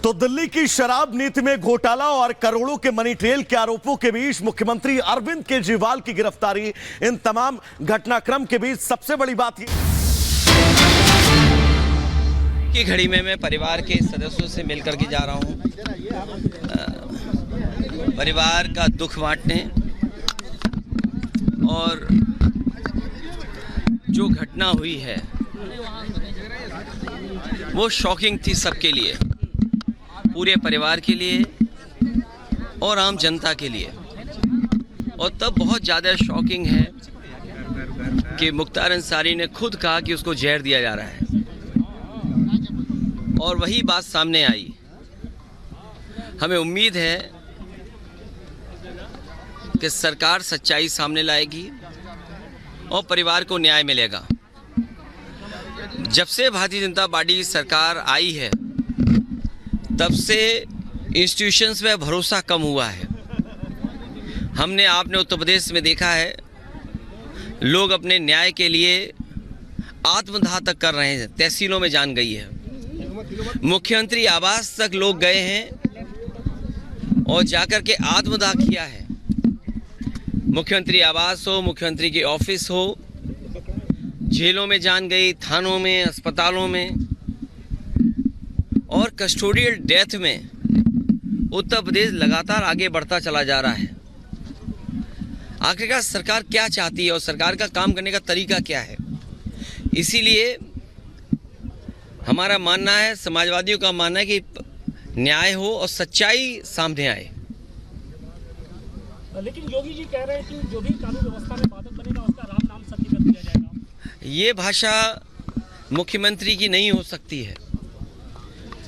तो दिल्ली की शराब नीति में घोटाला और करोड़ों के मनी ट्रेल के आरोपों के बीच मुख्यमंत्री अरविंद केजरीवाल की गिरफ्तारी, इन तमाम घटनाक्रम के बीच सबसे बड़ी बात की घड़ी में मैं परिवार के सदस्यों से मिलकर के जा रहा हूं, परिवार का दुख बांटने। और जो घटना हुई है वो शॉकिंग थी सबके लिए, पूरे परिवार के लिए और आम जनता के लिए। और तब बहुत ज़्यादा शॉकिंग है कि मुख्तार अंसारी ने खुद कहा कि उसको जहर दिया जा रहा है, और वही बात सामने आई। हमें उम्मीद है कि सरकार सच्चाई सामने लाएगी और परिवार को न्याय मिलेगा। जब से भारतीय जनता पार्टी की सरकार आई है तब से इंस्टीट्यूशंस में भरोसा कम हुआ है। आपने उत्तर प्रदेश में देखा है, लोग अपने न्याय के लिए आत्मदाह तक कर रहे हैं, तहसीलों में जान गई है। मुख्यमंत्री आवास तक लोग गए हैं और जाकर के आत्मदाह किया है। मुख्यमंत्री आवास हो, मुख्यमंत्री की ऑफिस हो, जेलों में जान गई, थानों में, अस्पतालों में, और कस्टोडियल डेथ में उत्तर प्रदेश लगातार आगे बढ़ता चला जा रहा है। आखिरकार सरकार क्या चाहती है और सरकार का काम करने का तरीका क्या है? इसीलिए हमारा मानना है, समाजवादियों का मानना है कि न्याय हो और सच्चाई सामने आए। लेकिन योगी जी कह रहे हैं कि जो भी कानून व्यवस्था में बाधक बनेगा उसका राम नाम सत्य कर दिया जाएगा। ये भाषा मुख्यमंत्री की नहीं हो सकती है।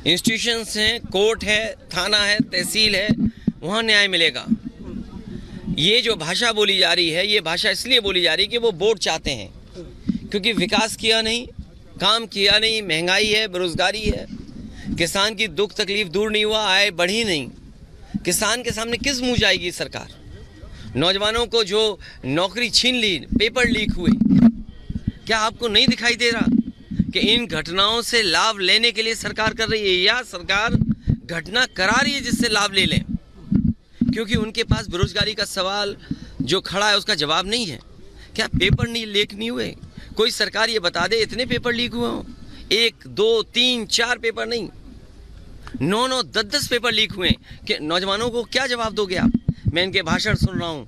इंस्टीट्यूशंस हैं, कोर्ट है, थाना है, तहसील है, वहाँ न्याय मिलेगा। ये जो भाषा बोली जा रही है, ये भाषा इसलिए बोली जा रही है कि वो वोट चाहते हैं, क्योंकि विकास किया नहीं, काम किया नहीं, महंगाई है, बेरोजगारी है, किसान की दुख तकलीफ दूर नहीं हुआ, आय बढ़ी नहीं। किसान के सामने किस मुँह जाएगी सरकार? नौजवानों को जो नौकरी छीन ली, पेपर लीक हुए, क्या आपको नहीं दिखाई दे रहा कि इन घटनाओं से लाभ लेने के लिए सरकार कर रही है, या सरकार घटना करा रही है जिससे लाभ ले लें? क्योंकि उनके पास बेरोजगारी का सवाल जो खड़ा है उसका जवाब नहीं है। क्या पेपर नहीं लीक नहीं हुए? कोई सरकार ये बता दे इतने पेपर लीक हुए हों। 1, 2, 3, 4 पेपर नहीं, 9, 10 पेपर लीक हुए कि नौजवानों को क्या जवाब दोगे आप? मैं इनके भाषण सुन रहा हूँ,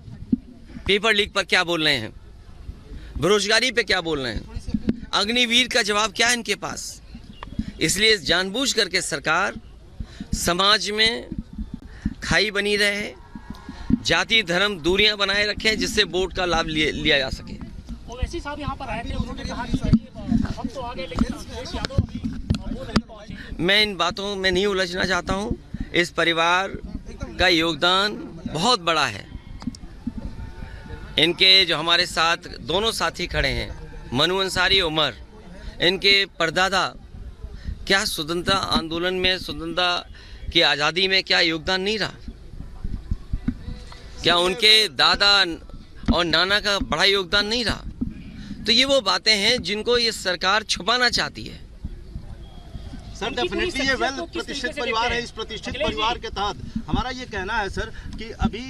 पेपर लीक पर क्या बोल रहे हैं, बेरोजगारी पे क्या बोल रहे हैं, अग्निवीर का जवाब क्या है इनके पास? इसलिए जानबूझ करके सरकार समाज में खाई बनी रहे, जाति धर्म दूरियां बनाए रखें, जिससे वोट का लाभ लिया जा सके। ओवैसी साहब यहाँ पर आए थे, उन्होंने कहा कि हम तो आगे, लेकिन अखिलेश यादव अभी वो नहीं पहुंचे। मैं इन बातों में नहीं उलझना चाहता हूँ। इस परिवार का योगदान बहुत बड़ा है। इनके जो हमारे साथ दोनों साथी खड़े हैं, मनु अंसारी, उमर, इनके परदादा क्या स्वतंत्रता आंदोलन में, स्वतंत्रता की आज़ादी में क्या योगदान नहीं रहा? क्या उनके दादा और नाना का बड़ा योगदान नहीं रहा? तो ये वो बातें हैं जिनको ये सरकार छुपाना चाहती है। सर, डेफिनेटली ये वेल प्रतिष्ठित परिवार है। इस प्रतिष्ठित परिवार के तहत हमारा ये कहना है सर कि अभी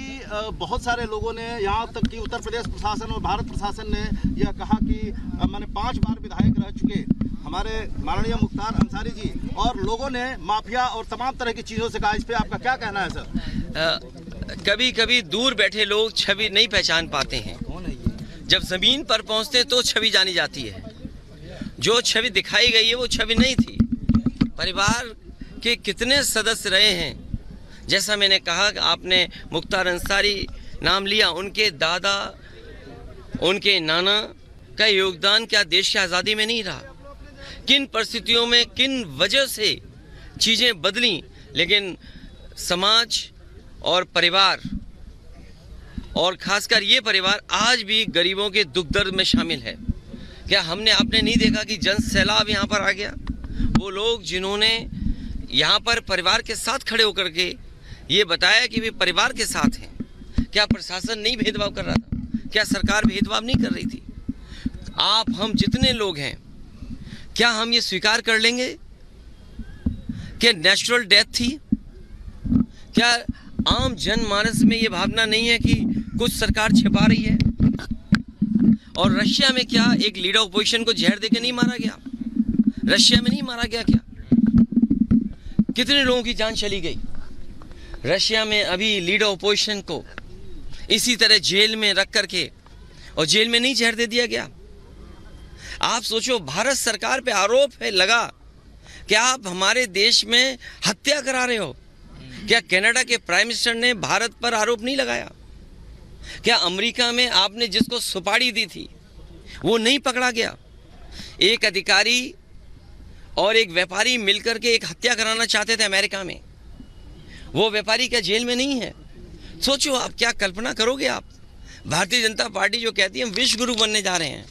बहुत सारे लोगों ने, यहाँ तक कि उत्तर प्रदेश प्रशासन और भारत प्रशासन ने यह कहा कि मैंने 5 बार विधायक रह चुके हमारे माननीय मुख्तार अंसारी जी, और लोगों ने माफिया और तमाम तरह की चीज़ों से कहा। इस पर आपका क्या कहना है सर? कभी कभी दूर बैठे लोग छवि नहीं पहचान पाते हैं, जब ज़मीन पर पहुँचते तो छवि जानी जाती है। जो छवि दिखाई गई है वो छवि नहीं थी। परिवार के कितने सदस्य रहे हैं, जैसा मैंने कहा कि आपने मुख्तार अंसारी नाम लिया, उनके दादा, उनके नाना का योगदान क्या देश की आज़ादी में नहीं रहा? किन परिस्थितियों में, किन वजह से चीज़ें बदली, लेकिन समाज और परिवार, और खासकर ये परिवार आज भी गरीबों के दुख दर्द में शामिल है। क्या आपने नहीं देखा कि जन सैलाब यहाँ पर आ गया? वो लोग जिन्होंने यहाँ पर परिवार के साथ खड़े होकर के ये बताया कि वे परिवार के साथ हैं। क्या प्रशासन नहीं भेदभाव कर रहा था? क्या सरकार भेदभाव नहीं कर रही थी? हम जितने लोग हैं, क्या हम ये स्वीकार कर लेंगे क्या नेचुरल डेथ थी? क्या आम जनमानस में ये भावना नहीं है कि कुछ सरकार छिपा रही है? और रशिया में क्या एक लीडर ऑपोजिशन को जहर देकर नहीं मारा गया? रशिया में नहीं मारा गया क्या? कितने लोगों की जान चली गई? रशिया में अभी लीडर ऑपोजिशन को इसी तरह जेल में रख करके, और जेल में नहीं जहर दे दिया गया। आप सोचो, भारत सरकार पे आरोप है लगा कि आप हमारे देश में हत्या करा रहे हो। क्या कनाडा के प्राइम मिनिस्टर ने भारत पर आरोप नहीं लगाया? क्या अमेरिका में आपने जिसको सुपारी दी थी वो नहीं पकड़ा गया? एक अधिकारी और एक व्यापारी मिलकर के एक हत्या कराना चाहते थे अमेरिका में, वो व्यापारी क्या जेल में नहीं है? सोचो आप, क्या कल्पना करोगे आप? भारतीय जनता पार्टी जो कहती है हम विश्व गुरु बनने जा रहे हैं,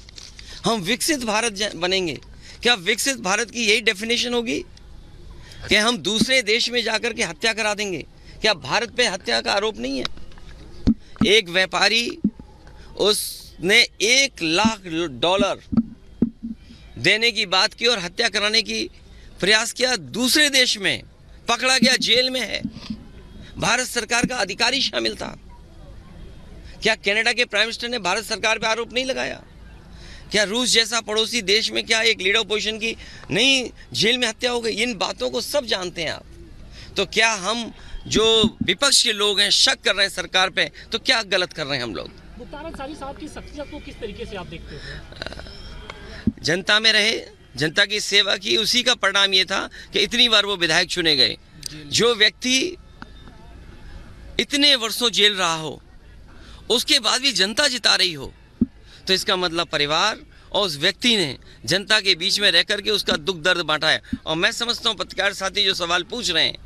हम विकसित भारत बनेंगे, क्या विकसित भारत की यही डेफिनेशन होगी कि हम दूसरे देश में जाकर के हत्या करा देंगे? क्या भारत पे हत्या का आरोप नहीं है? एक व्यापारी, उसने $1,00,000 देने की बात की और हत्या कराने की प्रयास किया, दूसरे देश में पकड़ा गया, जेल में है। भारत सरकार का अधिकारी शामिल था। क्या कनाडा के प्राइम मिनिस्टर ने भारत सरकार पर आरोप नहीं लगाया? क्या रूस जैसा पड़ोसी देश में क्या एक लीडर ऑपोजिशन की नहीं जेल में हत्या हो गई? इन बातों को सब जानते हैं आप। तो क्या हम जो विपक्ष के लोग हैं शक कर रहे हैं सरकार पे, तो क्या गलत कर रहे हैं हम लोग? मुख्तार अंसारी साहब की शख्सियत को किस तरीके से आप देखते हो? जनता में रहे, जनता की सेवा की, उसी का परिणाम ये था कि इतनी बार वो विधायक चुने गए। जो व्यक्ति इतने वर्षों जेल रहा हो, उसके बाद भी जनता जिता रही हो, तो इसका मतलब परिवार और उस व्यक्ति ने जनता के बीच में रह करके उसका दुख दर्द बांटा है। और मैं समझता हूँ पत्रकार साथी जो सवाल पूछ रहे हैं,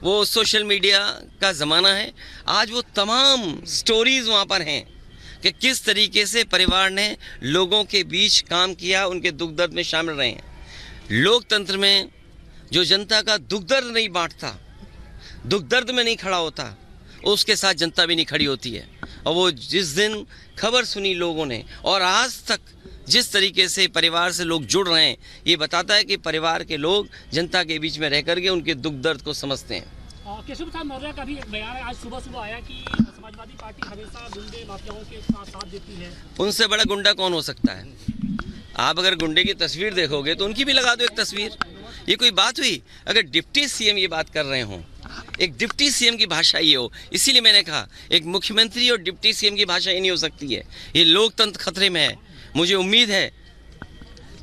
वो सोशल मीडिया का ज़माना है, आज वो तमाम स्टोरीज़ वहाँ पर हैं कि किस तरीके से परिवार ने लोगों के बीच काम किया, उनके दुख दर्द में शामिल रहे हैं। लोकतंत्र में जो जनता का दुख दर्द नहीं बांटता, दुख दर्द में नहीं खड़ा होता, उसके साथ जनता भी नहीं खड़ी होती है। और वो जिस दिन खबर सुनी लोगों ने, और आज तक जिस तरीके से परिवार से लोग जुड़ रहे हैं, ये बताता है कि परिवार के लोग जनता के बीच में रह करके उनके दुख दर्द को समझते हैं। केशव प्रसाद मौर्य का भी एक बयान है आज सुबह आया कि समाजवादी पार्टी हमेशा गुंडे माफियाओं के साथ देती है। उनसे बड़ा गुंडा कौन हो सकता है? आप अगर गुंडे की तस्वीर देखोगे तो उनकी भी लगा दो एक तस्वीर। ये कोई बात हुई? अगर डिप्टी सीएम ये बात कर रहे हों, एक डिप्टी सीएम की भाषा ये हो, इसीलिए मैंने कहा एक मुख्यमंत्री और डिप्टी सीएम की भाषा ये नहीं हो सकती है। ये लोकतंत्र खतरे में है। मुझे उम्मीद है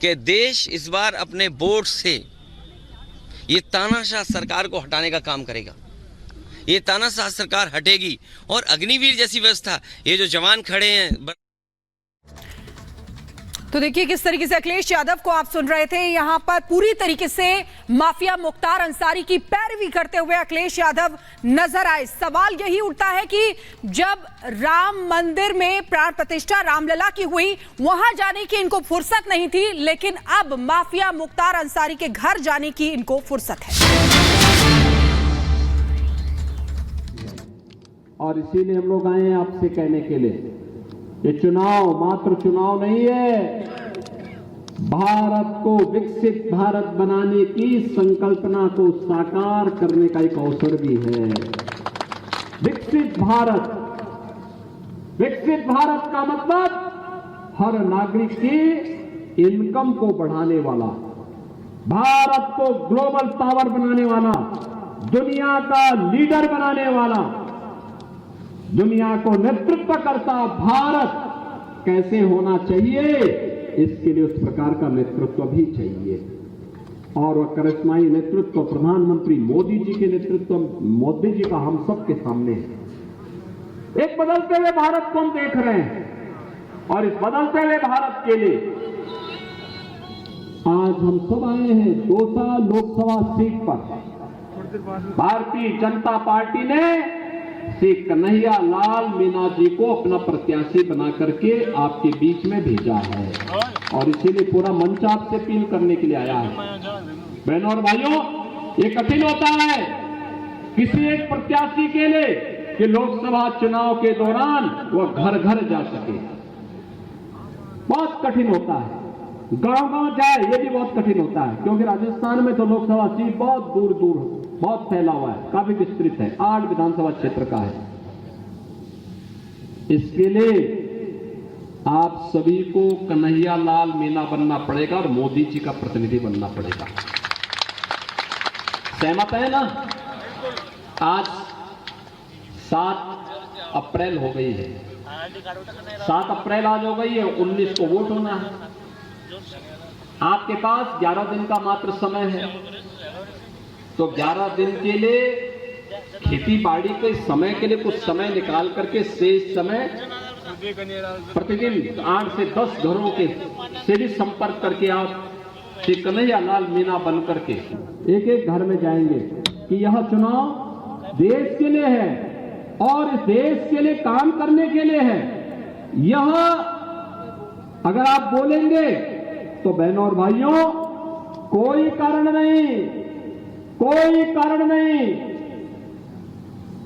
कि देश इस बार अपने बोर्ड से ये तानाशाह सरकार को हटाने का काम करेगा। ये तानाशाह सरकार हटेगी और अग्निवीर जैसी व्यवस्था, ये जो जवान खड़े हैं। तो देखिए किस तरीके से अखिलेश यादव को आप सुन रहे थे, यहाँ पर पूरी तरीके से माफिया मुख्तार अंसारी की पैरवी करते हुए अखिलेश यादव नजर आए। सवाल यही उठता है कि जब राम मंदिर में प्राण प्रतिष्ठा रामलला की हुई, वहां जाने की इनको फुर्सत नहीं थी, लेकिन अब माफिया मुख्तार अंसारी के घर जाने की इनको फुर्सत है। और इसीलिए हम लोग आए हैं आपसे कहने के लिए, ये चुनाव मात्र चुनाव नहीं है, भारत को विकसित भारत बनाने की संकल्पना को साकार करने का एक अवसर भी है। विकसित भारत का मतलब हर नागरिक की इनकम को बढ़ाने वाला, भारत को ग्लोबल पावर बनाने वाला, दुनिया का लीडर बनाने वाला, दुनिया को नेतृत्व करता भारत कैसे होना चाहिए, इसके लिए उस प्रकार का नेतृत्व भी चाहिए। और वह करिश्माई नेतृत्व प्रधानमंत्री मोदी जी के नेतृत्व, मोदी जी का हम सबके सामने है। एक बदलते हुए भारत को हम देख रहे हैं और इस बदलते हुए भारत के लिए आज हम सब आए हैं दौसा लोकसभा सीट पर। भारतीय जनता पार्टी ने श्री कन्हैया लाल मीणा जी को अपना प्रत्याशी बना करके आपके बीच में भेजा है और इसीलिए पूरा मंच आपसे अपील करने के लिए आया है। बहनों और भाइयों, ये कठिन होता है किसी एक प्रत्याशी के लिए कि लोकसभा चुनाव के दौरान वह घर घर जा सके, बहुत कठिन होता है। गांव-गांव जाए ये भी बहुत कठिन होता है, क्योंकि राजस्थान में तो लोकसभा सीट बहुत दूर-दूर बहुत फैला हुआ है, काफी विस्तृत है, 8 विधानसभा क्षेत्र का है। इसके लिए आप सभी को कन्हैया लाल मीणा बनना पड़ेगा और मोदी जी का प्रतिनिधि बनना पड़ेगा। सहमत है ना? आज 7 अप्रैल हो गई है, 7 अप्रैल आज हो गई है, 19 को वोट होना है। आपके पास 11 दिन का मात्र समय है, तो 11 दिन के लिए खेती बाड़ी के समय के लिए कुछ समय निकाल करके शेष समय प्रतिदिन 8 से 10 घरों के से भी संपर्क करके आप श्री कन्हैया लाल मीणा बन करके एक एक घर में जाएंगे कि यह चुनाव देश के लिए है और इस देश के लिए काम करने के लिए है। यह अगर आप बोलेंगे तो बहनों और भाइयों, कोई कारण नहीं